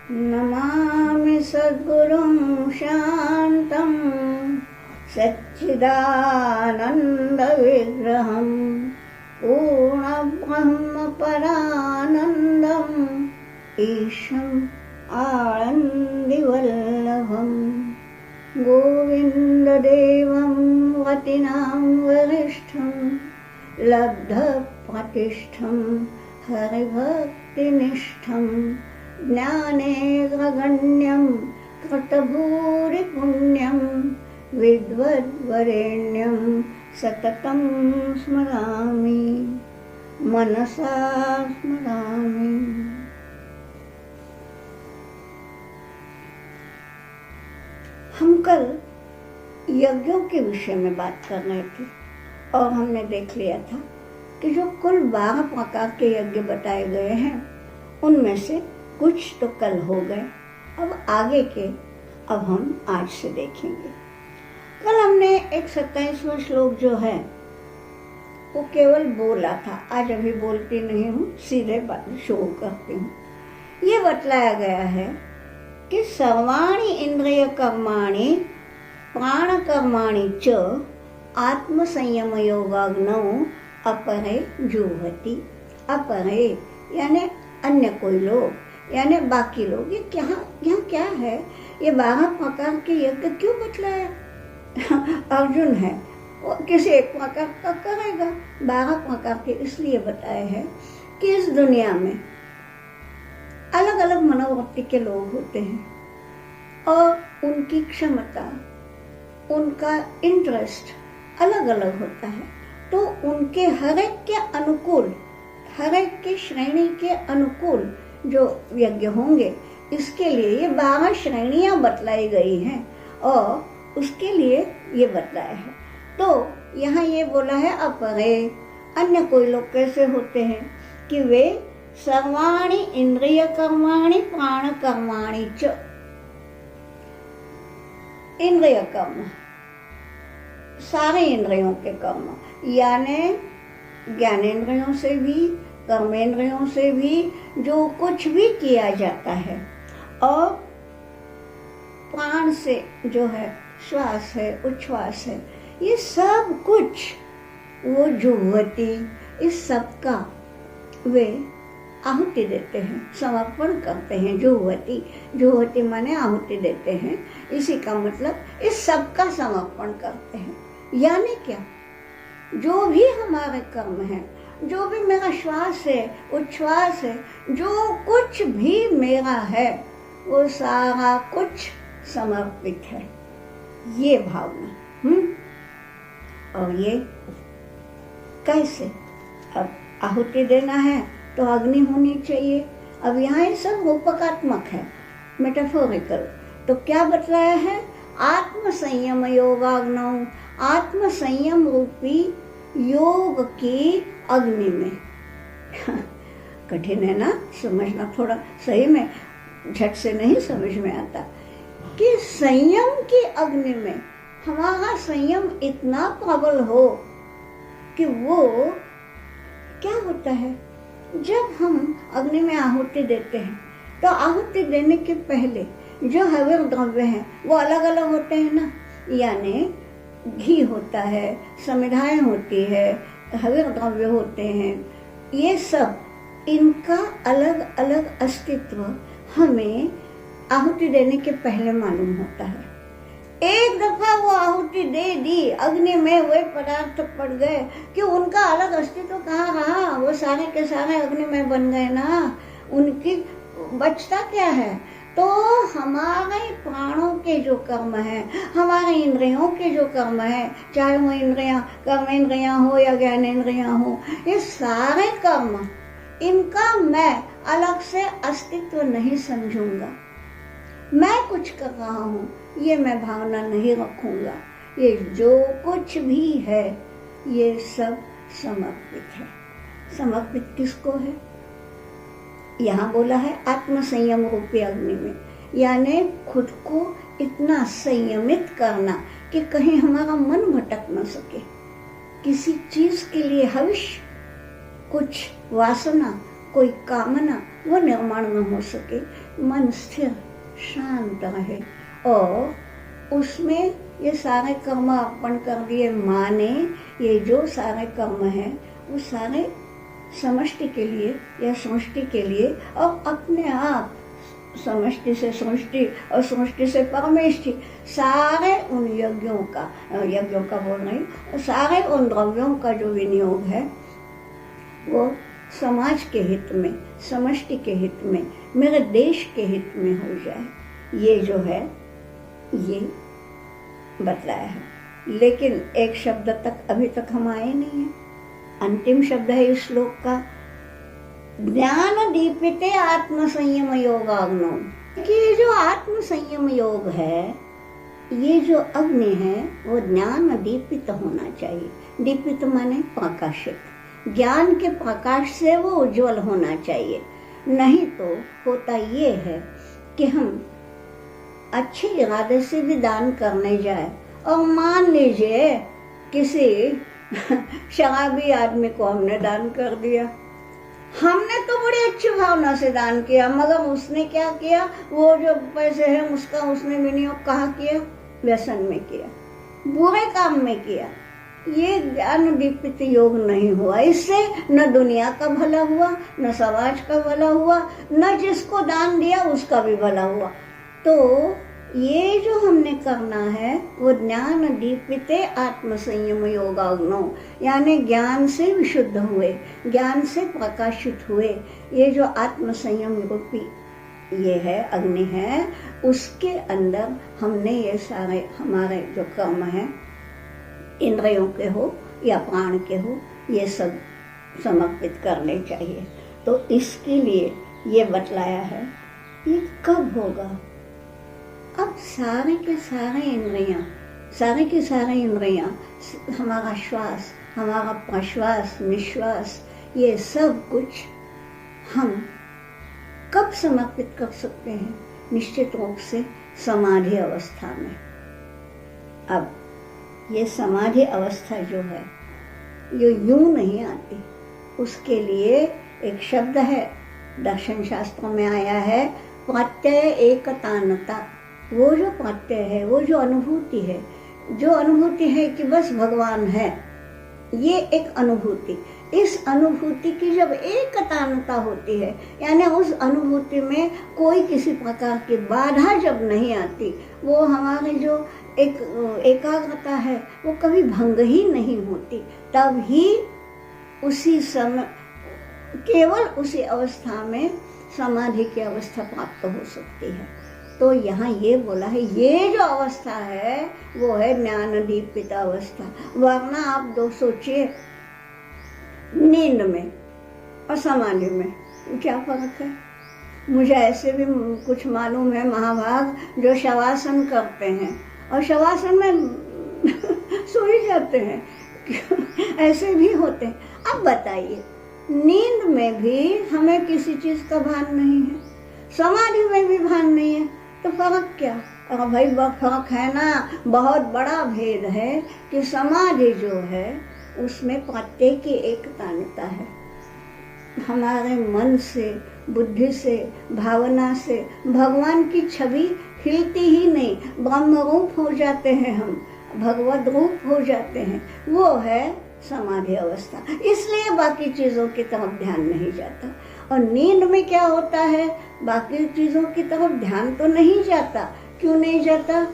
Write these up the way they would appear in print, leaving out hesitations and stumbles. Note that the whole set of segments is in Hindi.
नमामि सद्गुरुं शान्तं सच्चिदानन्दविग्रहं पूर्णब्रह्मपरानन्दम् ईशम् आनन्दिवल्लभं गोविन्ददेवं वतिनां वरिष्ठं लब्धप्रतिष्ठं हरिभक्तिनिष्ठं ज्ञानेऽग्रगण्यं कृतभूरिपुण्यं विद्वद्वरेण्यं सततं स्मरामि मनसा स्मरामि। हम कल यज्ञों के विषय में बात कर रहे थे और हमने देख लिया था कि जो कुल 12 प्रकार के यज्ञ बताए गए हैं उनमें से कुछ तो कल हो गए, अब आगे के हम आज से देखेंगे। कल हमने एक 27वां श्लोक जो है वो केवल बोला था, आज अभी बोलती नहीं हूँ, सीधे बात शुरू करती हूँ। ये बतलाया गया है कि सर्वाणि इंद्रिय कर्माणि प्राण कर्माणि च आत्मसंयम योगाग्नौ अपरे जुह्वति। अपरे यानी अन्य कोई लोग, यानी बाकी लोग। ये यहाँ क्या है, ये 12 प्रकार के यज्ञ क्यों बतलाया? अर्जुन है वो किसी एक प्रकार का करेगा, 12 प्रकार के इसलिए बताए हैं कि इस दुनिया में अलग अलग मनोवृत्ति के लोग होते हैं और उनकी क्षमता, उनका इंटरेस्ट अलग अलग होता है, तो उनके हर एक के अनुकूल, हर एक की श्रेणी के अनुकूल जो यज्ञ होंगे, इसके लिए ये 12 श्रेणियां बतलाई गई हैं और उसके लिए ये बतलाया है। तो यहाँ ये बोला है अपरे, अन्य कोई लोग कैसे होते हैं कि वे सर्वाणि इंद्रिय कर्माणि प्राण कर्माणि च। इंद्रिय कर्म सारे इंद्रियों के कर्म, यानी ज्ञानेंद्रियों से भी, कर्मेंद्रियों से भी जो कुछ भी किया जाता है, और प्राण से जो है श्वास है, उच्छ्वास है, ये सब कुछ वो जुह्वति, इस सब का वे आहुति देते हैं, समर्पण करते हैं। जुह्वति माने आहुति देते हैं, इसी का मतलब इस सब का समर्पण करते हैं। यानी क्या, जो भी हमारे कर्म है, जो भी मेरा श्वास है, उच्छ्वास है, जो कुछ भी मेरा है, वो सारा कुछ समर्पित है, ये भावना। और ये कैसे? अब आहुति देना है तो अग्नि होनी चाहिए। अब यहाँ ये सब रूपकात्मक है, मेटाफोरिकल। तो क्या बतलाया है? आत्मसंयम योगाग्नौ, आत्मसंयम रूपी योग की अग्नि में। कठिन है ना समझना, थोड़ा सही में झट से नहीं समझ में आता कि संयम की अग्नि में हमारा संयम इतना प्रबल हो कि वो क्या होता है, जब हम अग्नि में आहुति देते हैं तो आहुति देने के पहले जो हविर द्रव्य हैं वो अलग अलग होते हैं ना, यानी घी होता है, समिधाएं होती है, हविर द्रव्य होते हैं, ये सब इनका अलग अलग अस्तित्व हमें आहुति देने के पहले मालूम होता है। एक दफा वो आहुति दे दी, अग्नि में वे पदार्थ पड़ गए कि उनका अलग अस्तित्व कहाँ रहा, वो सारे के सारे अग्नि में बन गए ना, उनकी बचता क्या है? तो हमारे प्राणों के जो कर्म है, हमारे इंद्रियों के जो कर्म है, चाहे वो इंद्रियां कर्मेंद्रियां हो या ज्ञानेंद्रियां हो, ये सारे कर्म, इनका मैं अलग से अस्तित्व नहीं समझूंगा। मैं कुछ कर रहा हूँ ये मैं भावना नहीं रखूंगा। ये जो कुछ भी है ये सब समर्पित है। समर्पित किसको है? यहाँ बोला है आत्मसंयम रूपी अग्नि में, यानी खुद को इतना संयमित करना कि कहीं हमारा मन भटक न सके। किसी चीज के लिए हविष्य, कुछ वासना, कोई कामना वो निर्माण न हो सके। मन स्थिर शांत रहे और उसमें ये सारे कर्म अर्पण कर दिए माँ ने। ये जो सारे कर्म हैं वो सारे समष्टि के लिए या समष्टि के लिए, और अपने आप समष्टि से समष्टि और समष्टि से परमेष्टि, सारे उन यज्ञों का बोल रही, सारे उन द्रव्यों का जो विनियोग है वो समाज के हित में, समष्टि के हित में, मेरे देश के हित में हो जाए। ये जो है ये बतलाया है। लेकिन एक शब्द तक अभी तक हम आए नहीं है। अंतिम शब्द है इस श्लोक का, ज्ञान दीपिते आत्म संयम योगाग्नो। कि ये जो आत्म संयम योग है, ये जो अग्नि है वो ज्ञान दीपित होना चाहिए। दीपित माने प्रकाशित, ज्ञान के प्रकाश से वो उज्जवल होना चाहिए। नहीं तो होता ये है कि हम अच्छे इरादे से भी दान करने जाए और मान लीजिए किसी शराबी आदमी को हमने दान कर दिया, हमने तो बड़ी अच्छी भावना से दान किया, मगर उसने क्या किया, वो जो पैसे हैं उसका उसने विनियोग कहाँ किया, व्यसन में किया, बुरे काम में किया। ये ज्ञान दीपित योग नहीं हुआ। इससे न दुनिया का भला हुआ, न समाज का भला हुआ, न जिसको दान दिया उसका भी भला हुआ। तो ये जो हमने करना है वो ज्ञान दीपिते आत्म संयम योगाग्नो, यानी ज्ञान से विशुद्ध हुए, ज्ञान से प्रकाशित हुए। ये जो आत्म संयम रूपी ये है अग्नि है, उसके अंदर हमने ये सारे हमारे जो कर्म हैं, इंद्रियों के हो या प्राण के हो, ये सब समर्पित करने चाहिए। तो इसके लिए ये बतलाया है। ये कब होगा? अब सारे के सारे इंद्रियां, हमारा श्वास, हमारा प्रश्वास, निश्वास, ये सब कुछ हम कब समर्पित कर सकते हैं? निश्चित रूप से समाधि अवस्था में। अब ये समाधि अवस्था जो है ये यूं नहीं आती। उसके लिए एक शब्द है, दर्शन शास्त्रों में आया है, प्रत्यय एकतानता। वो जो प्रत्यय है, वो जो अनुभूति है कि बस भगवान है, ये एक अनुभूति। इस अनुभूति की जब एकतानता होती है, यानी उस अनुभूति में कोई किसी प्रकार की बाधा जब नहीं आती, वो हमारी जो एक एकाग्रता है वो कभी भंग ही नहीं होती, तब ही उसी समय, केवल उसी अवस्था में समाधि की अवस्था प्राप्त हो सकती है। तो यहाँ ये बोला है, ये जो अवस्था है वो है ज्ञान दीपित अवस्था। वरना आप दो सोचिए, नींद में और समाधि में क्या फर्क है? मुझे ऐसे भी कुछ मालूम है महाभाग जो शवासन करते हैं और शवासन में सो ही जाते हैं, ऐसे भी होते हैं। अब बताइए, नींद में भी हमें किसी चीज का भान नहीं है, समाधि में भी भान नहीं है, तो फर्क क्या? अरे भाई फर्क है ना, बहुत बड़ा भेद है कि समाधि जो है उसमें प्रत्यय की एकतानता है। हमारे मन से, बुद्धि से, भावना से भगवान की छवि हिलती ही नहीं, ब्रह्म रूप हो जाते हैं हम, भगवत रूप हो जाते हैं। वो है समाधि अवस्था। इसलिए बाकी चीजों की तरफ ध्यान नहीं जाता। और नींद में क्या होता है, बाकी चीजों की तरफ ध्यान तो नहीं जाता। क्यों नहीं जाता?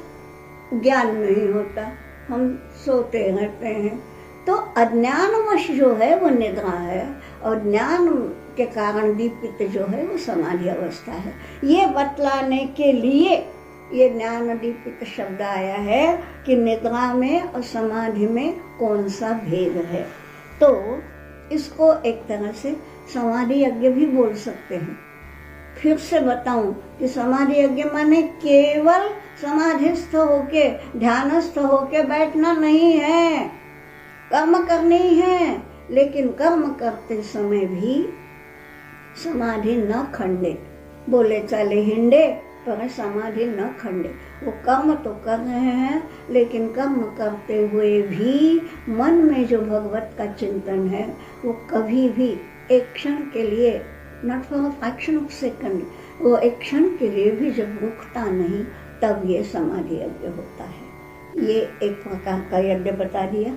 ज्ञान नहीं होता, हम सोते रहते हैं। तो अज्ञानवश जो है वो निद्रा है, और ज्ञान के कारण दीपित जो है वो समाधि अवस्था है। ये बतलाने के लिए ये ज्ञान दीपित शब्द आया है कि निद्रा में और समाधि में कौन सा भेद है। तो इसको एक तरह से समाधि यज्ञ भी बोल सकते हैं। फिर से बताऊं कि समाधि यज्ञ माने केवल समाधिस्थ होके, ध्यानस्थ होके बैठना नहीं है, कर्म करनी है, लेकिन कर्म करते समय भी समाधि न खंडे। बोले चले हिंडे पर समाधि न खंडे। वो कर्म तो कर रहे हैं, लेकिन कर्म करते हुए भी मन में जो भगवत का चिंतन है वो कभी भी एक क्षण के लिए not for a fraction of second, वो एक क्षण के लिए भी जब रुकता नहीं, तब ये समाधि यज्ञ होता है। ये एक प्रकार का यज्ञ बता दिया।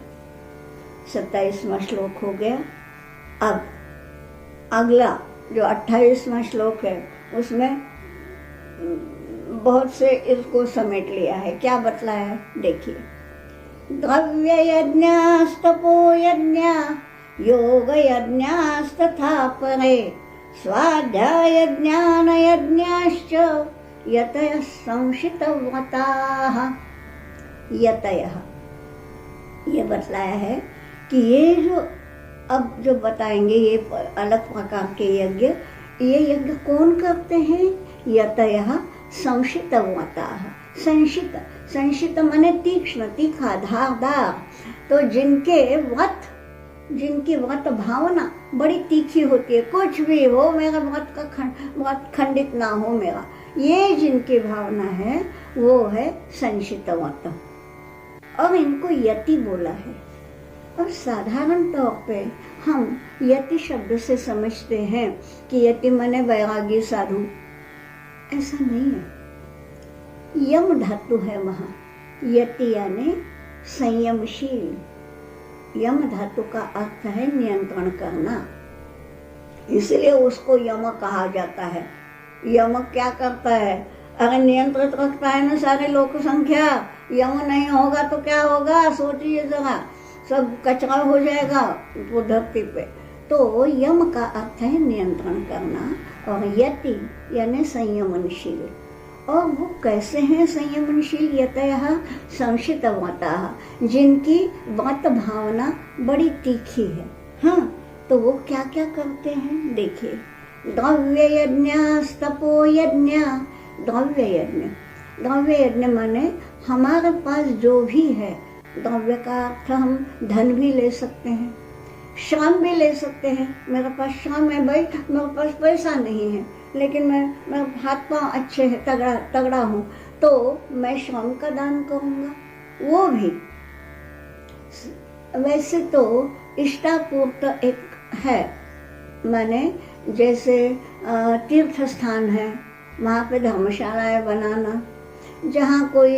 27वां श्लोक हो गया। अब अगला जो 28वां श्लोक है उसमें बहुत से इसको समेट लिया है। क्या बतलाया है देखिए। द्रव्य यज्ञास्तपो यज्ञ योग यज्ञास्तथा परे स्वाध्याय ज्ञान यज्ञाश्च यतयः संशितव्रताः। यतयः ये बतलाया है कि ये जो अब जो बताएंगे ये अलग प्रकार के यज्ञ, ये यज्ञ कौन करते हैं? यतयः संशितव्रताः। संशित, संशित माने तीक्ष्ण, तीखा, धारदार। तो जिनकी व्रत भावना बड़ी तीखी होती है, कुछ भी हो मेरा व्रत खंडित ना हो मेरा, ये जिनकी भावना है वो है संशित व्रत, और इनको यति बोला है। और साधारण तौर पे हम यति शब्द से समझते हैं कि यति माने वैरागी साधु, ऐसा नहीं है। यम धातु है वहाँ, यति यानी संयमशील। यम धातु का अर्थ है नियंत्रण करना, इसलिए उसको यम कहा जाता है। यम क्या करता है? अगर नियंत्रित रखता है ना सारे लोक संख्या, यम नहीं होगा तो क्या होगा? सोचिए जरा, सब कचरा हो जाएगा वो धरती पे। तो यम का अर्थ है नियंत्रण करना, और यति यानी संयमनशील। और वो कैसे हैं संयमनशील? यतयः संशितव्रताः, जिनकी व्रत भावना बड़ी तीखी है। हाँ, तो वो क्या क्या करते हैं देखिए। द्रव्य यज्ञास्तपो यज्ञ। द्रव्य यज्ञ, द्रव्य यज्ञ माने हमारे पास जो भी है, द्रव्य का अर्थ हम धन भी ले सकते हैं, श्रम भी ले सकते हैं। मेरे पास श्रम है भाई, मेरे पास पैसा नहीं है, लेकिन मैं हाथ पांव अच्छे है, तगड़ा हूँ, तो मैं श्रम का दान करूँगा। वो भी वैसे तो इष्टापूर्त एक है, माने जैसे तीर्थ स्थान है, वहाँ पे धर्मशालाएं बनाना, जहाँ कोई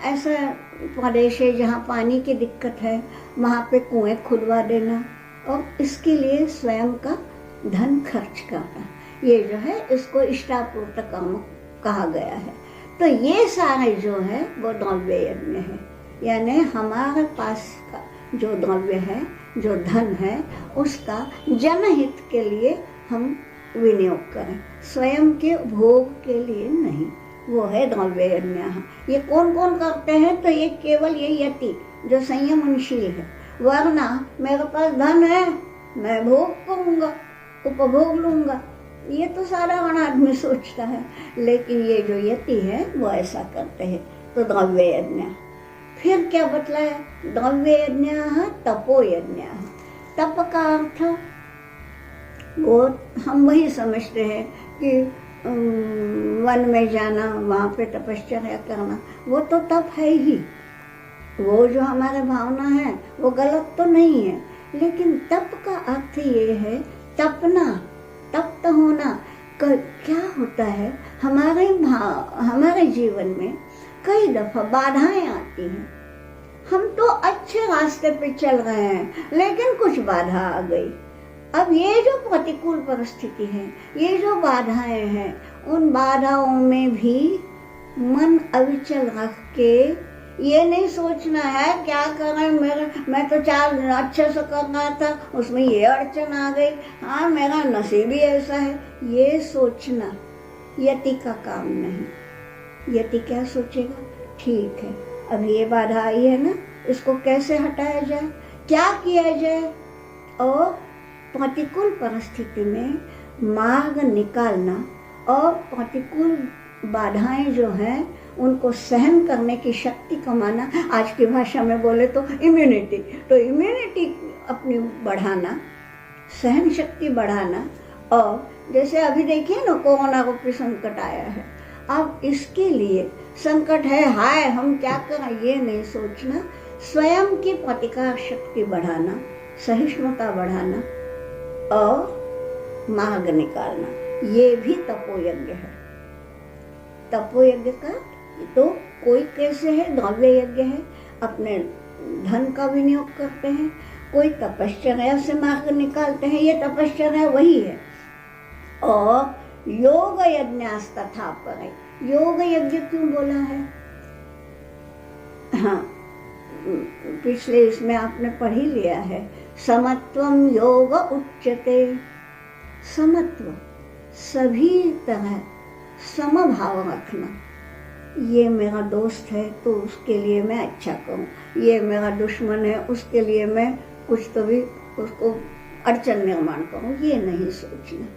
ऐसा प्रदेश है जहाँ पानी की दिक्कत है, वहाँ पे कुएं खुदवा देना, और इसके लिए स्वयं का धन खर्च करना, ये जो है इसको इष्टापूर्त कर्म कहा गया है। तो ये सारे जो है वो द्रव्य यज्ञ है, यानी हमारे पास का जो द्रव्य है, जो धन है, उसका जनहित के लिए हम विनियोग करें, स्वयं के भोग के लिए नहीं। वो है द्रव्य यज्ञ। ये कौन कौन करते हैं? तो ये केवल ये यति जो संयमनशील है। वरना मेरे पास धन है, मैं भोग करूंगा, उपभोग लूंगा, ये तो साधारण आदमी सोचता है, लेकिन ये जो यति है वो ऐसा करते हैं। तो द्रव्य यज्ञ। फिर क्या बतलाया? द्रव्य यज्ञ तपो यज्ञ। तप का अर्थ वो हम वही समझते हैं कि वन में जाना, वहाँ पे तपश्चर्या करना, वो तो तप है ही। वो जो हमारे भावना है वो गलत तो नहीं है, लेकिन तप का अर्थ ये है तपना, तप्त होना। क्या होता है हमारे जीवन में कई दफा बाधाएं आती हैं। हम तो अच्छे रास्ते पे चल रहे हैं, लेकिन कुछ बाधा आ गई। अब ये जो प्रतिकूल परिस्थिति है, ये जो बाधाएं हैं, उन बाधाओं में भी मन अविचल रख के ये नहीं सोचना है क्या करें, मैं तो चार अच्छे से कर रहा था, उसमें ये अड़चन आ गई, हाँ मेरा नसीब ही ऐसा है, ये सोचना यति का काम नहीं। यति क्या सोचेगा? ठीक है, अब ये बाधा आई है ना, इसको कैसे हटाया जाए, क्या किया जाए, और प्रतिकूल परिस्थिति में मार्ग निकालना, और प्रतिकूल बाधाएं जो हैं उनको सहन करने की शक्ति कमाना। आज की भाषा में बोले तो इम्यूनिटी, तो इम्यूनिटी अपनी बढ़ाना, सहन शक्ति बढ़ाना। और जैसे अभी देखिए ना, कोरोना रूपी संकट आया है, अब इसके लिए संकट है, हाय हम क्या करें, ये नहीं सोचना, स्वयं की प्रतिकार शक्ति बढ़ाना, सहिष्णुता बढ़ाना, और मार्ग निकालना, ये भी तपोयज्ञ है। तपोयज्ञ का तो कोई कैसे है, द्रव्य यज्ञ है, अपने धन का विनियोग करते हैं, कोई तपश्चर्या से मार्ग निकालते हैं, ये तपश्चर्या वही है। और योग यज्ञास तथा परे, योग यज्ञ क्यों बोला है? हाँ, पिछले इसमें आपने पढ़ ही लिया है, समत्वम योग उच्यते। समत्व, सभी तरह समभाव रखना। ये मेरा दोस्त है तो उसके लिए मैं अच्छा करूं, ये मेरा दुश्मन है उसके लिए मैं कुछ तो भी उसको अड़चन निर्माण करूं, ये नहीं सोचना।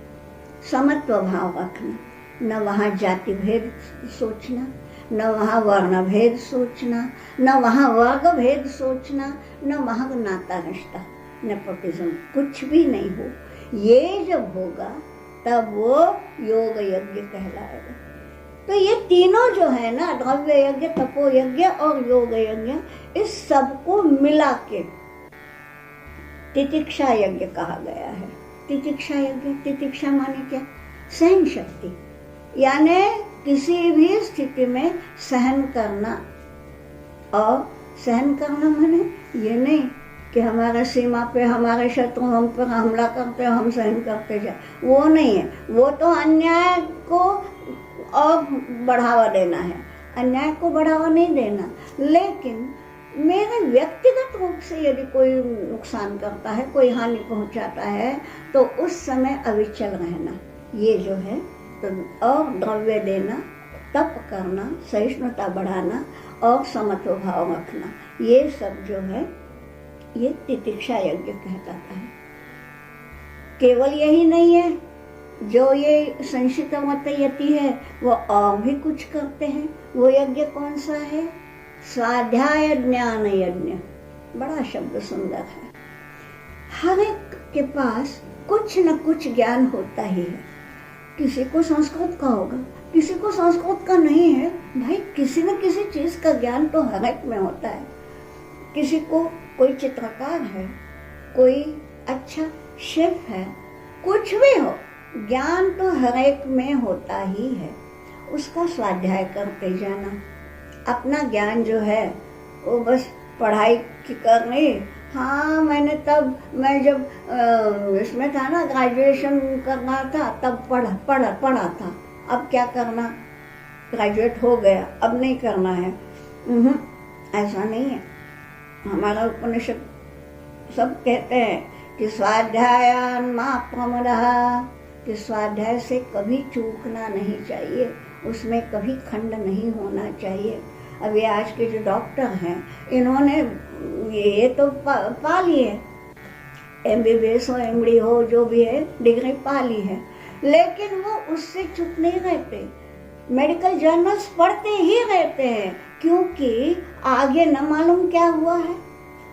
समत्व भाव रखना, न वहाँ जाति भेद सोचना, न वहाँ वर्ण भेद सोचना, न वहाँ वर्ग भेद सोचना, न वहाँ नाता रिश्ता, नेपोटिज्म, कुछ भी नहीं हो। ये जब होगा तब वो योग यज्ञ कहलाएगा। तो ये तीनों जो है ना, द्रव्य यज्ञ, तपो यज्ञ और योग यज्ञ, इस सबको मिला के तितिक्षा यज्ञ कहा गया है। तितिक्षा यज्ञ, तितिक्षा माने क्या? सहन शक्ति, यानी किसी भी स्थिति में सहन करना। और सहन करना माने ये नहीं कि हमारे सीमा पे हमारे शत्रु हम पर हमला करते हैं, हम सहन करते जाए, वो नहीं है। वो तो अन्याय को और बढ़ावा देना है, अन्याय को बढ़ावा नहीं देना। लेकिन मेरे व्यक्तिगत रूप से यदि कोई नुकसान करता है, कोई हानि पहुंचाता है, तो उस समय अविचल रहना, ये जो है। तो और द्रव्य देना, तप करना, सहिष्णुता बढ़ाना और समत्व भाव रखना, ये सब जो है ये तितिक्षा यज्ञ कहलाता है। केवल यही नहीं है, जो ये संशित मत यति है वो और भी कुछ करते हैं। वो यज्ञ कौन सा है? स्वाध्याय ज्ञान यज्ञ। बड़ा शब्द सुंदर है। हर एक के पास कुछ न कुछ ज्ञान होता ही है। किसी को संस्कृत का होगा, किसी को संस्कृत का नहीं है। भाई, किसी न किसी चीज का ज्ञान तो हर एक में होता है। किसी को कोई चित्रकार है, कोई अच्छा शेफ है, कुछ भी हो, ज्ञान तो हर एक में होता ही है। उसका स्वाध्याय करते जाना। अपना ज्ञान जो है वो बस पढ़ाई की करनी। हाँ, मैं जब इसमें था ना, ग्रेजुएशन करना था, तब पढ़ा था। अब क्या करना, ग्रेजुएट हो गया, अब नहीं करना है। ऐसा नहीं है। हमारा उपनिषद सब कहते हैं कि स्वाध्यायान मा प्रमदः, कि स्वाध्याय से कभी चूकना नहीं चाहिए, उसमें कभी खंड नहीं होना चाहिए। अभी आज के जो डॉक्टर हैं, इन्होंने ये तो पा ली है, MBBS हो, MD हो, जो भी है, डिग्री पा ली है, लेकिन वो उससे चुप नहीं रहते। मेडिकल जर्नल्स पढ़ते ही रहते हैं, क्योंकि आगे न मालूम क्या हुआ है।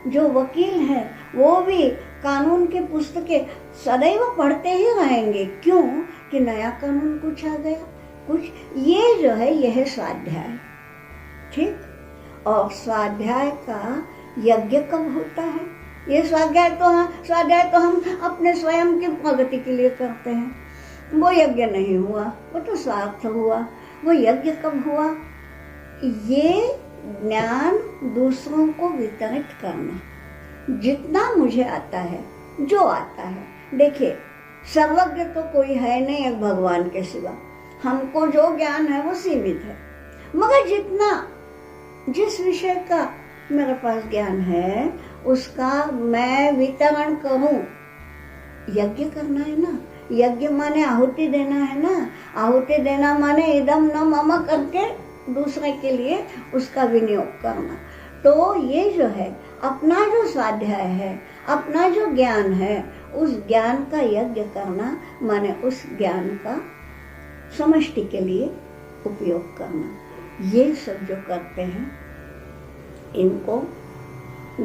जो वकील है वो भी कानून के पुस्तकें सदैव पढ़ते ही रहेंगे। क्यों? कि नया कानून कुछ आ गया, कुछ। ये जो है यह स्वाध्याय, ठीक। और स्वाध्याय का यज्ञ कब होता है? ये स्वाध्याय तो हम अपने स्वयं की प्रगति के लिए करते हैं। वो यज्ञ नहीं हुआ, वो तो स्वार्थ हुआ। वो यज्ञ कब हुआ? ये ज्ञान दूसरों को वितरित करना। जितना मुझे आता है, जो आता है। देखिए, सर्वज्ञ तो कोई है नहीं एक भगवान के सिवा। हमको जो ज्ञान है वो सीमित है, मगर जिस विषय का मेरे पास ज्ञान है उसका मैं वितरण करूं। यज्ञ करना है ना। यज्ञ माने आहुति देना है ना। आहुति देना माने इदम न मम करके दूसरे के लिए उसका विनियोग करना। तो ये जो है, अपना जो स्वाध्याय है, अपना जो ज्ञान है, उस ज्ञान का यज्ञ करना माने उस ज्ञान का समष्टि के लिए उपयोग करना। ये सब जो करते हैं, इनको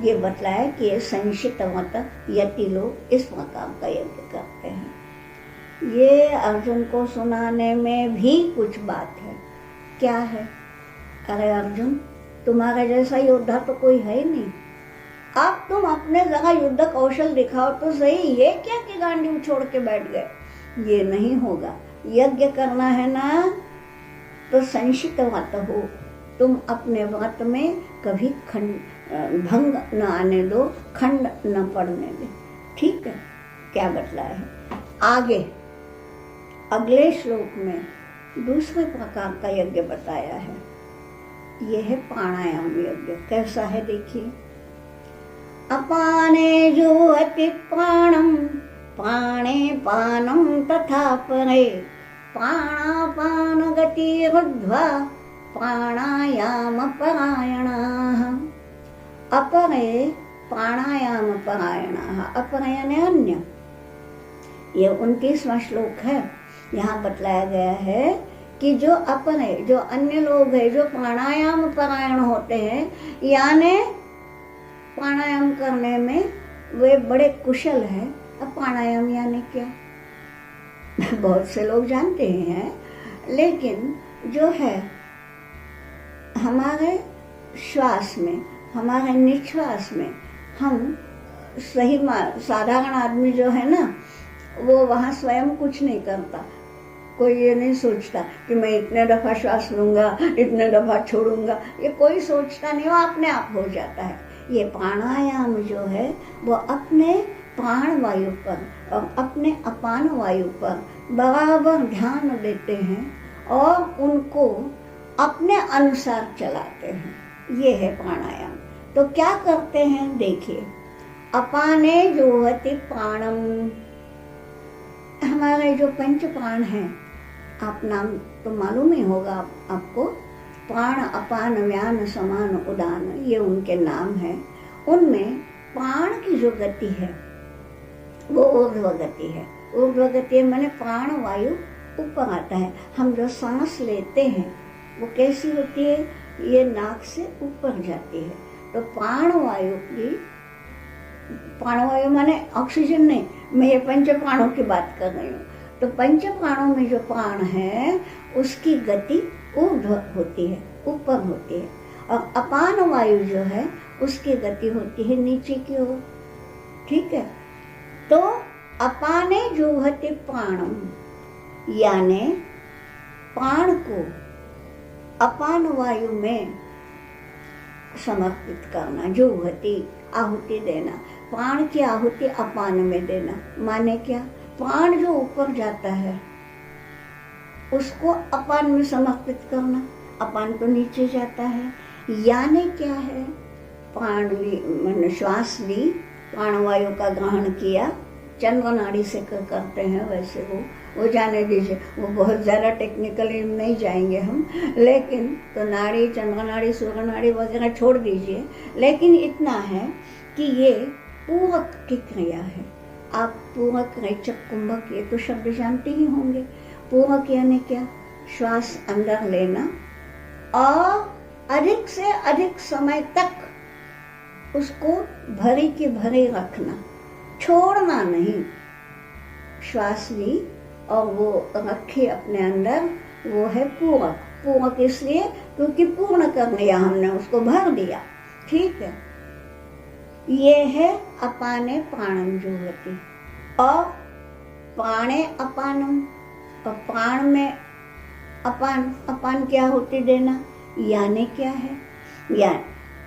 ये बतलाया कि ये संशित मत यति लोग इस प्रकार का यज्ञ करते हैं। ये अर्जुन को सुनाने में भी कुछ बात है। क्या है? अरे अर्जुन, तुम्हारे जैसा योद्धा तो कोई है ही नहीं। अब तुम अपने जगह युद्ध कौशल दिखाओ तो सही। ये क्या कि गांडी छोड़ के बैठ गए? ये नहीं होगा। यज्ञ करना है ना तो संशित व्रत हो, तुम अपने व्रत में कभी भंग न आने दो, खंड न पड़ने दे। ठीक है, क्या बतलाया है आगे अगले श्लोक में दूसरे प्रकार का यज्ञ बताया है। यह है प्राणायाम यज्ञ। कैसा है देखिए, अपाने जुहति प्राणम प्राणे पानम तथा परे प्राणापान गतिरुद्ध्वा प्राणायाम परायणाः। अपरे प्राणायाम परायणाः, अपरे यानी अन्य। ये 29वां श्लोक है। यहाँ बतलाया गया है कि जो अपने, जो अन्य लोग हैं, जो प्राणायाम परायण होते हैं, यानी प्राणायाम करने में वे बड़े कुशल हैं। अब प्राणायाम यानी क्या बहुत से लोग जानते हैं, लेकिन जो है हमारे श्वास में, हमारे निश्वास में, हम सही साधारण आदमी जो है ना, वो वहाँ स्वयं कुछ नहीं करता। कोई ये नहीं सोचता कि मैं इतने दफा श्वास लूंगा, इतने दफा छोड़ूंगा, ये कोई सोचता नहीं, वो अपने आप हो जाता है। ये प्राणायाम जो है वो अपने प्राण वायु पर और अपने अपान वायु पर बराबर ध्यान देते हैं और उनको अपने अनुसार चलाते हैं। ये है प्राणायाम। तो क्या करते हैं देखिए, अपाने जुहति प्राणम, हमारे जो पंच प्राण हैं, आप नाम तो मालूम ही होगा आपको, प्राण अपान व्यान समान उदान, ये उनके नाम हैं। उनमें प्राण की जो गति है वो ऊर्ध्व गति है। ऊर्ध्व गति माने प्राण वायु ऊपर आता है। हम जो सांस लेते हैं वो कैसी होती है, ये नाक से ऊपर जाती है। तो प्राण वायु की, प्राण वायु माने ऑक्सीजन नहीं, मैं ये पंच प्राणों की बात कर रही हूँ। तो पंच प्राणों में जो प्राण है उसकी गति ऊर्ध्व होती है, ऊपर होती है, और अपान वायु जो है उसकी गति होती है नीचे की ओर। ठीक है, तो अपाने जुहति प्राणम, यानी प्राण को अपान वायु में समर्पित करना। जुहति आहुति देना, प्राण की आहुति अपान में देना। माने क्या, प्राण जो ऊपर जाता है उसको अपान में समर्पित करना। अपान तो नीचे जाता है, यानी क्या है, प्राण ली, श्वास ली, प्राणवायु का ग्रहण किया, चंद्र नाड़ी से करते हैं वैसे वो जाने दीजिए, वो बहुत ज़्यादा टेक्निकली नहीं जाएंगे हम, लेकिन तो नाड़ी, चंद्र नाड़ी, सूर्य नाड़ी वगैरह छोड़ दीजिए। लेकिन इतना है कि ये पूरक की क्रिया है। आप पूरक, रेचक, कुंभक ये तो शब्द जानते ही होंगे। पूरक यानी क्या, श्वास अंदर लेना और अधिक से अधिक समय तक उसको भरी की भरी रखना, छोड़ना नहीं। श्वास ली और वो रखी अपने अंदर, वो है पूरक। पूरक इसलिए क्योंकि पूर्ण कर लिया हमने, उसको भर दिया। ठीक है, ये है अपाने प्राणम जुहति। और प्राणे अपानम, और प्राण में अपान, अपान क्या होती देना, यानी क्या है, या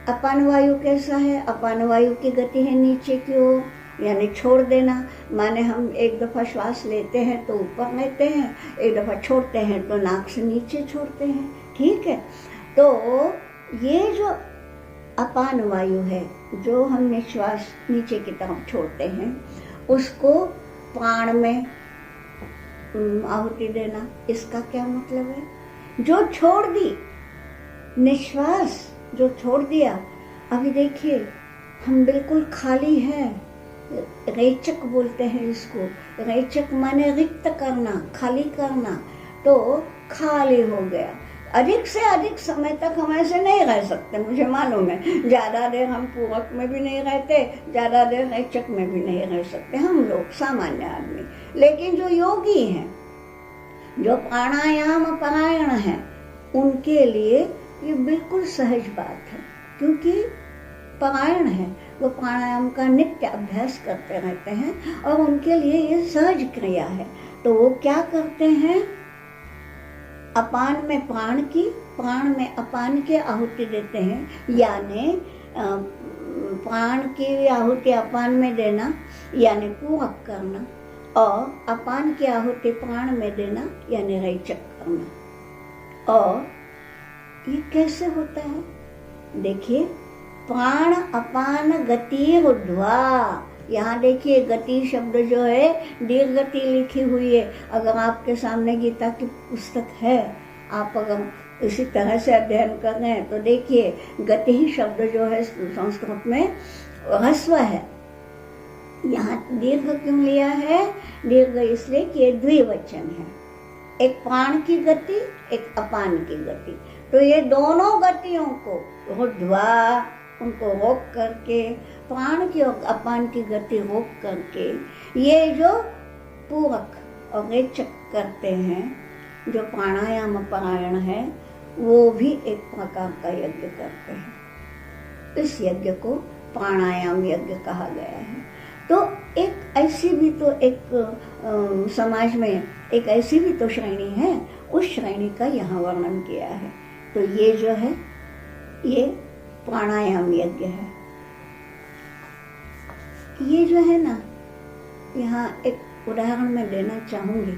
अपान वायु कैसा है, अपान वायु की गति है नीचे की ओर, यानी छोड़ देना। माने हम एक दफा श्वास लेते हैं तो ऊपर लेते हैं, एक दफा छोड़ते हैं तो नाक से नीचे छोड़ते हैं। ठीक है, तो ये जो अपान वायु है, जो हम निश्वास नीचे की तरफ छोड़ते हैं, उसको प्राण में आहुति देना। इसका क्या मतलब है, जो छोड़ दी, निश्वास जो छोड़ दिया, अभी देखिए हम बिल्कुल खाली हैं, रेचक बोलते हैं इसको। रेचक माने रिक्त करना, खाली करना, तो खाली हो गया। अधिक से अधिक समय तक हम ऐसे नहीं रह सकते, मुझे मालूम है। ज़्यादा देर हम पूरक में भी नहीं रहते, ज़्यादा देर रेचक में भी नहीं रह सकते हम लोग सामान्य आदमी। लेकिन जो योगी हैं, जो प्राणायाम परायण हैं, उनके लिए ये बिल्कुल सहज बात है, क्योंकि परायण है, वो प्राणायाम का नित्य अभ्यास करते रहते हैं और उनके लिए ये सहज क्रिया है। तो वो क्या करते हैं, अपान में प्राण की, प्राण में अपान की आहुति देते हैं, यानी प्राण की आहुति अपान में देना यानी पूरक करना, और अपान की आहुति प्राण में देना यानी रेचक करना। और ये कैसे होता है, देखिए, प्राण अपान गति ऊर्ध्वा, यहाँ देखिए गति शब्द जो है दीर्घ गति लिखी हुई है। अगर आपके सामने गीता की पुस्तक है, आप अगर इसी तरह से अध्ययन कर रहे हैं तो देखिए गति ही शब्द जो है संस्कृत में ह्रस्व है। यहाँ दीर्घ क्यों लिया है, दीर्घ इसलिए कि ये द्विवचन है, एक प्राण की गति, एक अपान की गति। तो ये दोनों गतियों को ऊर्ध्वा, उनको रोक करके, प्राण की और अपान की गति रोक करके, ये जो पूरक और रेचक करते हैं, जो प्राणायाम परायण है, वो भी एक प्रकार का यज्ञ करते हैं। इस यज्ञ को प्राणायाम यज्ञ कहा गया है। तो एक ऐसी भी तो एक समाज में एक ऐसी भी तो श्रेणी है, उस श्रेणी का यहाँ वर्णन किया है। तो ये जो है ये प्राणायाम यज्ञ है। ये जो है ना, यहाँ एक उदाहरण मैं देना चाहूंगी,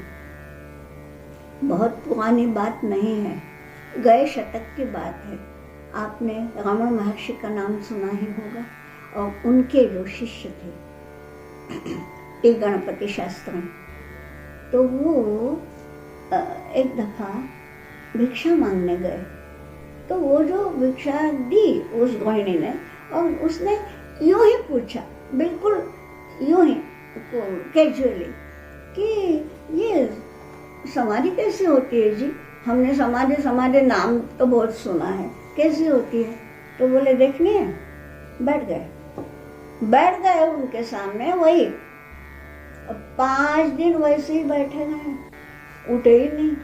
बहुत पुरानी बात नहीं है, गए शतक की बात है। आपने रमण महर्षि का नाम सुना ही होगा, और उनके जो शिष्य थे गणपति शास्त्री, तो वो एक दफा भिक्षा मांगने गए। तो वो जो भिक्षा दी उस गृहिणी ने, और उसने यूं ही पूछा, बिल्कुल यूं ही कैजुअली, कि ये समाधि कैसे होती है जी, हमने समाधि समाधि नाम तो बहुत सुना है, कैसी होती है? तो बोले देखनी है। बैठ गए उनके सामने, वही 5 दिन वैसे ही बैठे रहे, उठे ही नहीं,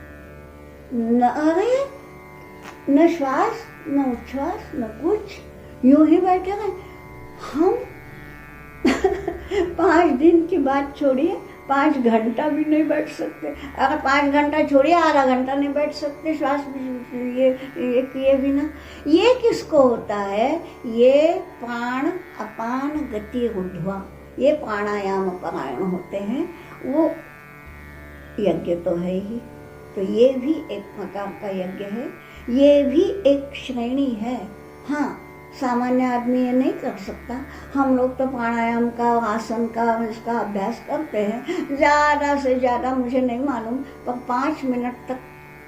न श्वास न उच्छ्वास न कुछ, यूं ही बैठे रहे। हम 5 दिन की बात छोड़िए, 5 घंटा भी नहीं बैठ सकते। अगर 5 घंटा छोड़िए, आधा घंटा नहीं बैठ सकते श्वास ये किए बिना। ये किसको होता है? ये प्राण अपान गति ऊर्ध्वा, ये प्राणायाम परायण होते हैं, वो यज्ञ तो है ही। तो ये भी एक प्रकार का यज्ञ है, ये भी एक श्रेणी है। हाँ, सामान्य आदमी ये नहीं कर सकता। हम लोग तो प्राणायाम का, आसन का, इसका अभ्यास करते हैं, ज़्यादा से ज़्यादा मुझे नहीं मालूम, पर 5 मिनट तक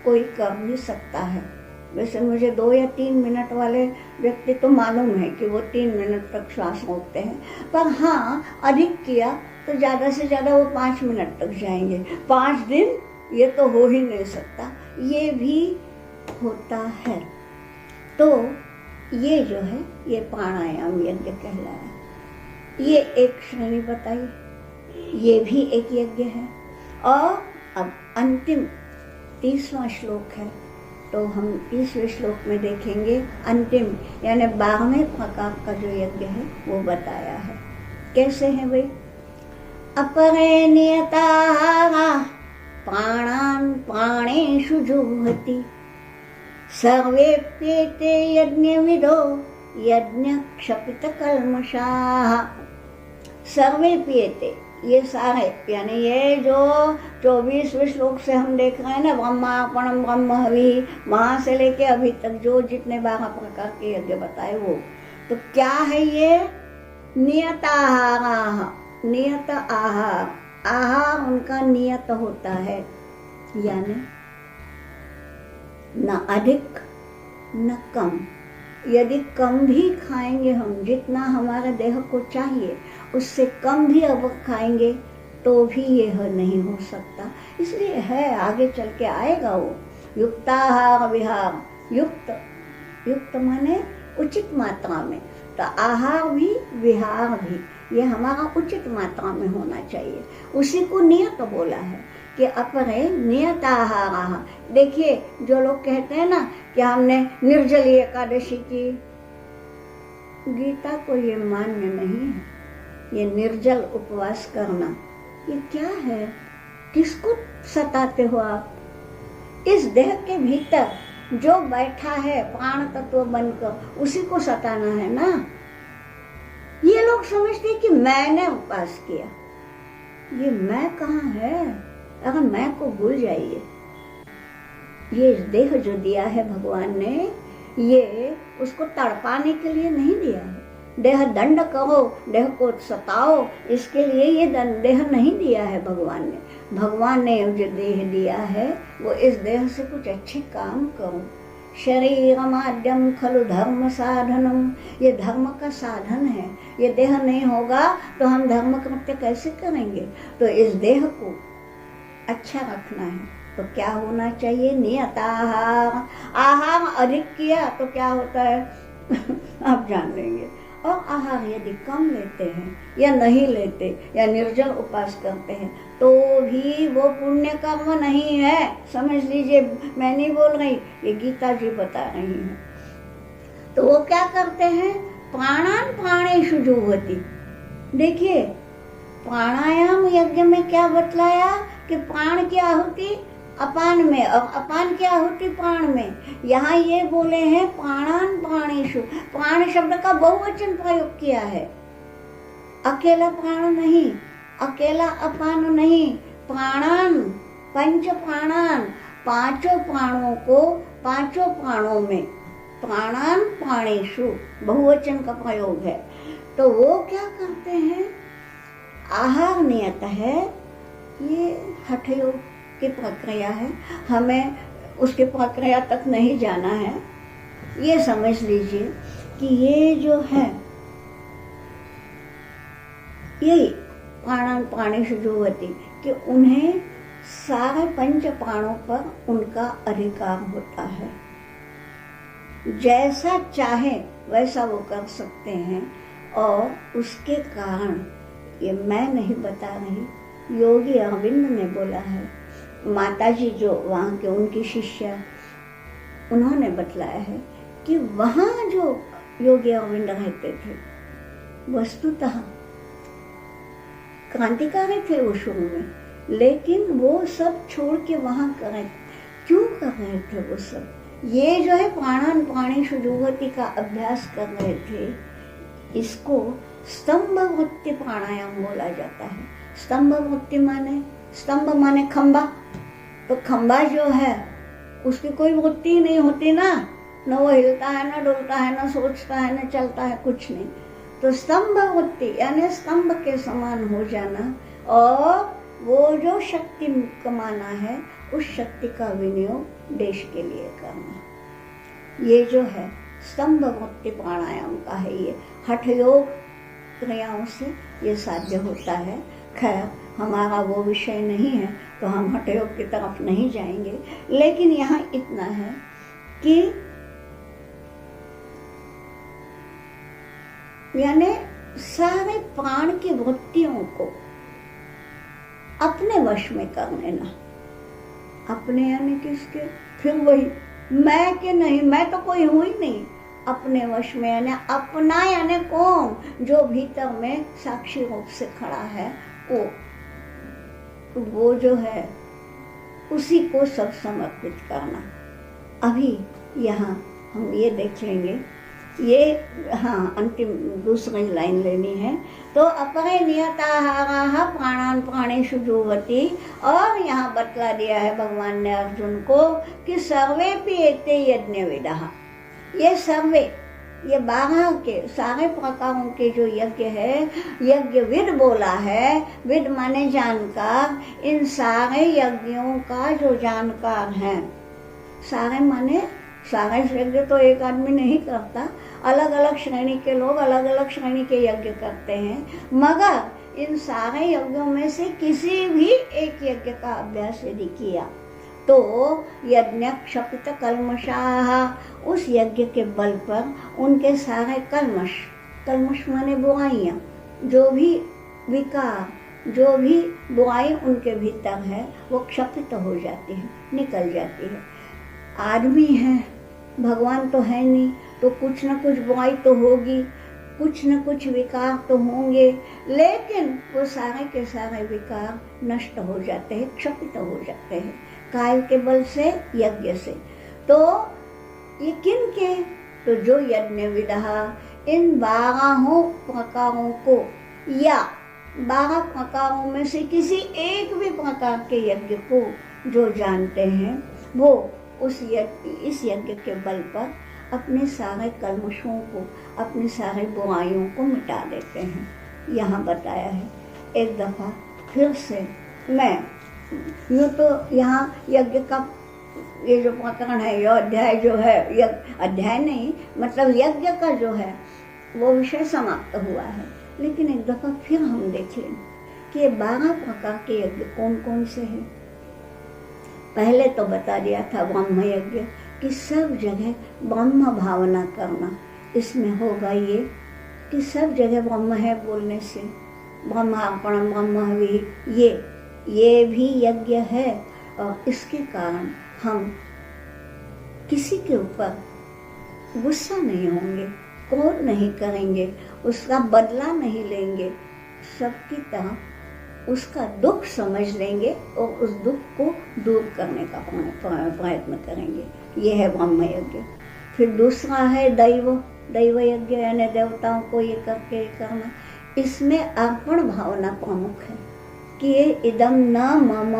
कोई कर भी सकता है। वैसे मुझे 2 या 3 मिनट वाले व्यक्ति तो मालूम है कि वो 3 मिनट तक श्वास रोकते हैं, पर हाँ, अधिक किया तो ज़्यादा से ज़्यादा वो 5 मिनट तक जाएंगे। 5 दिन ये तो हो ही नहीं सकता, ये भी होता है। तो ये जो है ये प्राणायाम यज्ञ कहलाया। ये एक श्रेणी बताई, ये भी एक यज्ञ है। और अब अंतिम 30वां श्लोक है, तो हम 30वें श्लोक में देखेंगे अंतिम यानी 12वें प्रकार का जो यज्ञ है वो बताया है। कैसे है भाई? अपरे नियताहारा प्राणान् प्राणेषु जुह्वति, सर्वेप्येते यज्ञविदो यज्ञ क्षपित कल्मषाः। सर्वेप्येते, ये सारे यानी ये जो 24वें श्लोक से हम देख रहे हैं ना, ब्रह्मार्पणम ब्रह्म हवि, वहां से लेके अभी तक जो जितने 12 प्रकार के यज्ञ बताए वो, तो क्या है ये? नियत आहार, नियत आहार, आहार उनका नियत होता है, यानी न अधिक न कम। यदि कम भी खाएंगे हम, जितना हमारे देह को चाहिए उससे कम भी अब खाएंगे तो भी यह नहीं हो सकता। इसलिए है, आगे चल के आएगा वो युक्ताहार विहार, युक्त, युक्त माने उचित मात्रा में, तो आहार भी विहार भी ये हमारा उचित मात्रा में होना चाहिए। उसी को नियत बोला है कि अपरे नियत आहार। देखिए जो लोग कहते हैं ना कि हमने निर्जली एकादशी की, गीता को ये मान्य नहीं है। ये निर्जल उपवास करना ये क्या है? किसको सताते हो आप? इस देह के भीतर जो बैठा है प्राण तत्व बनकर, उसी को सताना है ना। ये लोग समझते कि मैंने उपास किया, ये मैं कहाँ है? अगर मैं को भूल जाइए। ये देह जो दिया है भगवान ने, ये उसको तड़पाने के लिए नहीं दिया है। देह दंड करो, देह को सताओ, इसके लिए ये देह नहीं दिया है भगवान ने। भगवान ने जो देह दिया है वो इस देह से कुछ अच्छे काम करो। शरीरमाद्यम खलु धर्म साधनम, ये धर्म का साधन है। ये देह नहीं होगा तो हम धर्म कृत्य कैसे करेंगे? तो इस देह को अच्छा रखना है तो क्या होना चाहिए? नियत आहार। आहार अधिक किया तो क्या होता है आप जान लेंगे। और आहार यदि कम लेते हैं या नहीं लेते या निर्जल उपास करते हैं तो भी वो पुण्य कर्म नहीं है, समझ लीजिए। मैं नहीं बोल रही, ये गीता जी बता रही हैं। तो वो क्या करते हैं? प्राणान प्राणेषु जुह्वति। देखिए प्राणायाम यज्ञ में क्या बतलाया कि प्राण की आहुति अपान में और अपान की आहुति प्राण में। यहाँ ये बोले हैं प्राणान प्राणेषु, प्राण शब्द का बहुवचन प्रयोग किया है। अकेला प्राण नहीं, अकेला अपान नहीं, प्राणान, पंच प्राणान, पांचों प्राणों को, पांचों प्राणों में प्राणान प्राणेषु बहुवचन का प्रयोग है। तो वो क्या करते हैं? आहार नियत है, ये हठयोग की प्रक्रिया है, हमें उसके प्रक्रिया तक नहीं जाना है। ये समझ लीजिए कि ये जो है यही प्राणान प्राणेषु जुह्वति, कि उन्हें सारे पंच प्राणों पर उनका अधिकार होता है। जैसा चाहे वैसा वो कर सकते हैं। और उसके कारण, ये मैं नहीं बता रही, योगी अरविंद ने बोला है। माताजी जो वहाँ के उनकी शिष्या, उन्होंने बतलाया है कि वहाँ जो योगी अरविंद रहते थे वस्तुतः क्रांतिकारी थे वो शुरू में, लेकिन वो सब छोड़ के वहाँ क्यों कर रहे थे वो सब? ये जो है प्राणान प्राणेषु जुह्वति का अभ्यास कर रहे थे। इसको स्तंभ वृत्ति प्राणायाम बोला जाता है। स्तंभ वृत्ति माने, स्तंभ माने खंबा, तो खंबा जो है उसकी कोई वृत्ति नहीं होती ना, न वो हिलता है, न डुलता है, न सोचता है, न चलता है, कुछ नहीं। तो स्तंभ वृत्ति यानी स्तंभ के समान हो जाना, और वो जो शक्ति कमाना है उस शक्ति का विनियोग देश के लिए करना। ये जो है स्तंभ वृत्ति प्राणायाम का है। ये हठ योग क्रियाओं से ये साध्य होता है। खैर हमारा वो विषय नहीं है तो हम हठ योग की तरफ नहीं जाएंगे, लेकिन यहाँ इतना है कि यानी सारे प्राण की वृत्तियों को अपने वश में कर लेना। अपने यानी किसके? फिर वही मैं के नहीं, मैं तो कोई हूँ ही नहीं। अपने वश में यानी अपना, यानी कौन? जो भीतर में साक्षी रूप से खड़ा है वो जो है उसी को सब समर्पित करना। अभी यहाँ हम ये देख लेंगे, ये हाँ अंतिम दूसरी लाइन लेनी है। तो अपरे नियताहाराः प्राणान प्राणेषु जुह्वति, और यहाँ बतला दिया है भगवान ने अर्जुन को कि सर्वेपि एते यज्ञविदः। ये सर्वे, ये 12 के सारे प्रकारों के जो यज्ञ है, यज्ञविद बोला है। विद माने जानकार, इन सारे यज्ञों का जो जानकार है। सारे माने सारे यज्ञ तो एक आदमी नहीं करता, अलग अलग श्रेणी के लोग अलग अलग श्रेणी के यज्ञ करते हैं, मगर इन सारे यज्ञों में से किसी भी एक यज्ञ का अभ्यास यदि किया तो यज्ञ क्षपित कल्मषाः, उस यज्ञ के बल पर उनके सारे कल्मष, कल्मष माने बुराइयाँ, जो भी विकार, जो भी बुराई उनके भीतर है वो क्षपित हो जाती है, निकल जाती है। आदमी है, भगवान तो है नहीं, तो कुछ न कुछ बुराई तो होगी। कुछ न कुछ विकार तो होंगे, लेकिन वो सारे के सारे विकार नष्ट हो जाते हैं, क्षपित हो जाते हैं काय के बल से, यज्ञ से। तो ये किन के? तो जो यज्ञ विधा इन 12 प्रकारों को या 12 प्रकारों में से किसी एक भी प्रकार के यज्ञ को जो जानते हैं, वो इस यज्ञ के बल पर अपने सारे कल्मशों को, अपनी सारी बुराइयों को मिटा देते हैं। यहाँ बताया है। एक दफा फिर से मैं यूँ तो यहाँ यज्ञ का ये जो प्रकरण है, ये अध्याय जो है, अध्याय नहीं मतलब यज्ञ का जो है वो विषय समाप्त हुआ है, लेकिन एक दफा फिर हम देख लें कि ये 12 प्रकार के यज्ञ कौन कौन से हैं। पहले तो बता दिया था ब्रह्म यज्ञ कि सब जगह ब्रह्म भावना करना। इसमें होगा ये कि सब जगह ब्रह्म है बोलने से, ब्रह्मार्पणम ब्रह्महवि, ये भी यज्ञ है। और इसके कारण हम किसी के ऊपर गुस्सा नहीं होंगे, क्रोध नहीं करेंगे, उसका बदला नहीं लेंगे, सबकी तरह उसका दुख समझ लेंगे और उस दुख को दूर करने का प्रयत्न करेंगे। ये है ब्रह्म यज्ञ। फिर दूसरा है दैव यज्ञ, यानी देवताओं को ये करके करना। इसमें अर्पण भावना प्रमुख है कि ये इदम न मम,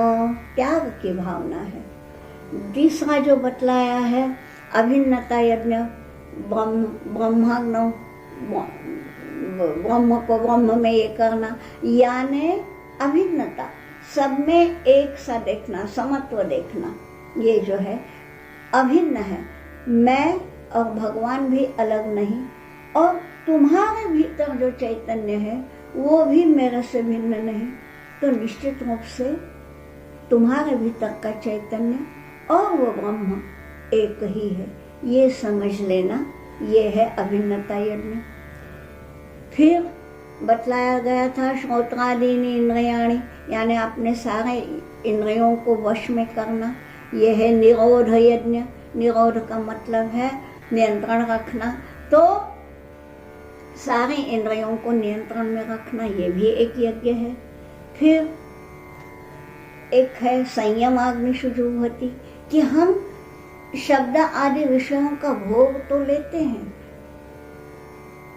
त्याग की भावना है। तीसरा जो बतलाया है अभिन्नता यज्ञ, ब्रह्म को ब्रह्म में ये करना, यानी अभिन्नता, सब में एक सा देखना, समत्व देखना। ये जो है अभिन्न है, मैं और भगवान भी अलग नहीं, और तुम्हारे भीतर जो चैतन्य है वो भी मेरे से भिन्न नहीं। तो निश्चित रूप से तुम्हारे भीतर का चैतन्य और वो ब्रह्म एक ही है, ये समझ लेना। ये है अभिन्नता यज्ञ। फिर बतलाया गया था श्रोत्रादीनि इंद्रियाणि, यानी अपने सारे इंद्रियों को वश में करना। ये है निरोध यज्ञ। निरोध का मतलब है नियंत्रण रखना, तो सारे इंद्रियों को नियंत्रण में रखना, ये भी एक यज्ञ है। फिर एक है संयम अग्निशुजुभति, कि हम शब्द आदि विषयों का भोग तो लेते हैं,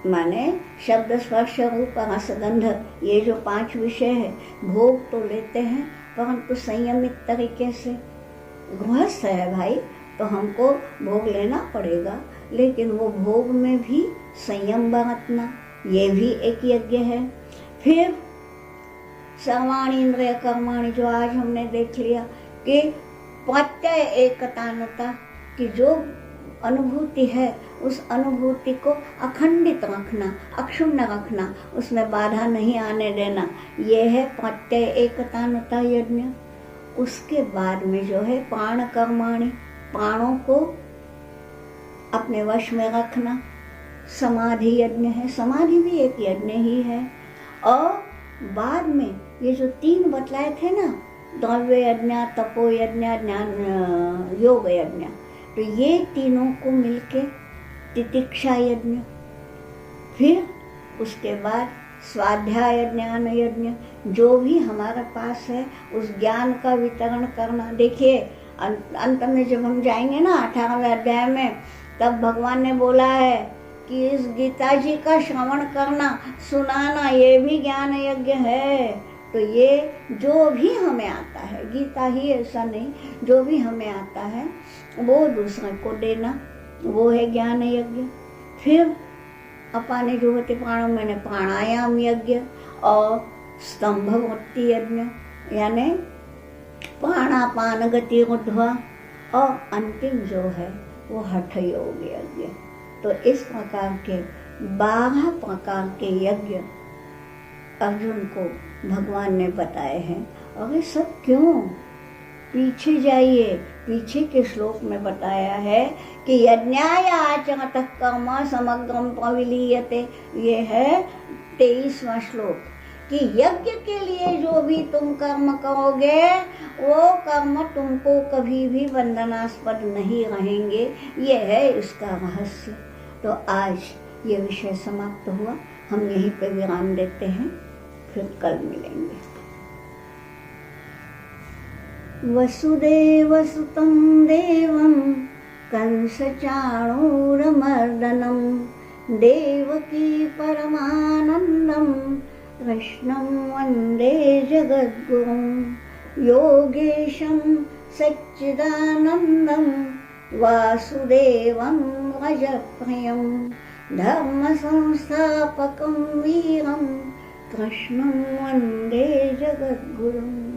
माने शब्द स्पर्श रूप रसगंध, ये जो 5 विषय है भोग तो लेते हैं, परंतु संयमित तरीके से। गृहस्थ है भाई तो हमको भोग लेना पड़ेगा, लेकिन वो भोग में भी संयम बरतना, ये भी एक यज्ञ है। फिर सर्वाणि इंद्रिय कर्माणि, जो आज हमने देख लिया कि प्रत्यय एकतानता, कि जो अनुभूति है उस अनुभूति को अखंडित रखना, अक्षुण्ण रखना, उसमें बाधा नहीं आने देना, ये है प्रत्यय एकतानता यज्ञ। उसके बाद में जो है प्राण कर्माणि, प्राणों को अपने वश में रखना, समाधि यज्ञ है, समाधि भी एक यज्ञ ही है। और बाद में ये जो 3 बतलाए थे ना, द्रव्य यज्ञ, तपो यज्ञ, ज्ञान योग यज्ञ, तो ये तीनों को मिलके तितिक्षा यज्ञ। फिर उसके बाद स्वाध्याय ज्ञान यज्ञ, जो भी हमारे पास है उस ज्ञान का वितरण करना। देखिए अंत में जब हम जाएंगे ना 18वें अध्याय में, तब भगवान ने बोला है कि इस गीता जी का श्रवण करना, सुनाना, ये भी ज्ञान यज्ञ है। तो ये जो भी हमें आता है, गीता ही ऐसा नहीं, जो भी हमें आता है वो दूसरे को देना, वो है ज्ञान यज्ञ। फिर अपाने जुहति प्राणों में प्राणायाम यज्ञ और स्तंभ वृत्ति यज्ञ, यानी प्राणापान गति ऊर्ध्वा, और अंतिम जो है वो हठ योग यज्ञ। तो इस प्रकार के 12 प्रकार के यज्ञ अर्जुन को भगवान ने बताए हैं। और ये सब क्यों? पीछे जाइए, पीछे के श्लोक में बताया है कि यज्ञाय आचरतः कर्म समग्रम प्रविलीयते। ये है 23वां श्लोक, कि यज्ञ के लिए जो भी तुम कर्म करोगे वो कर्म तुमको कभी भी बंधनास्पद नहीं रहेंगे। ये है इसका रहस्य। तो आज ये विषय समाप्त हुआ। हम यहीं पे विराम देते हैं, फिर कल मिलेंगे। वसुदेवसुतं देवं कंसचाणूरमर्दनं देवकी परमानन्दं कृष्णं वन्दे जगद्गुरुं योगेशं सच्चिदानन्दं वासुदेवं व्रजप्रियं धर्मसंस्थापकं वीरं कृष्णं वन्दे जगद्गुरुम्।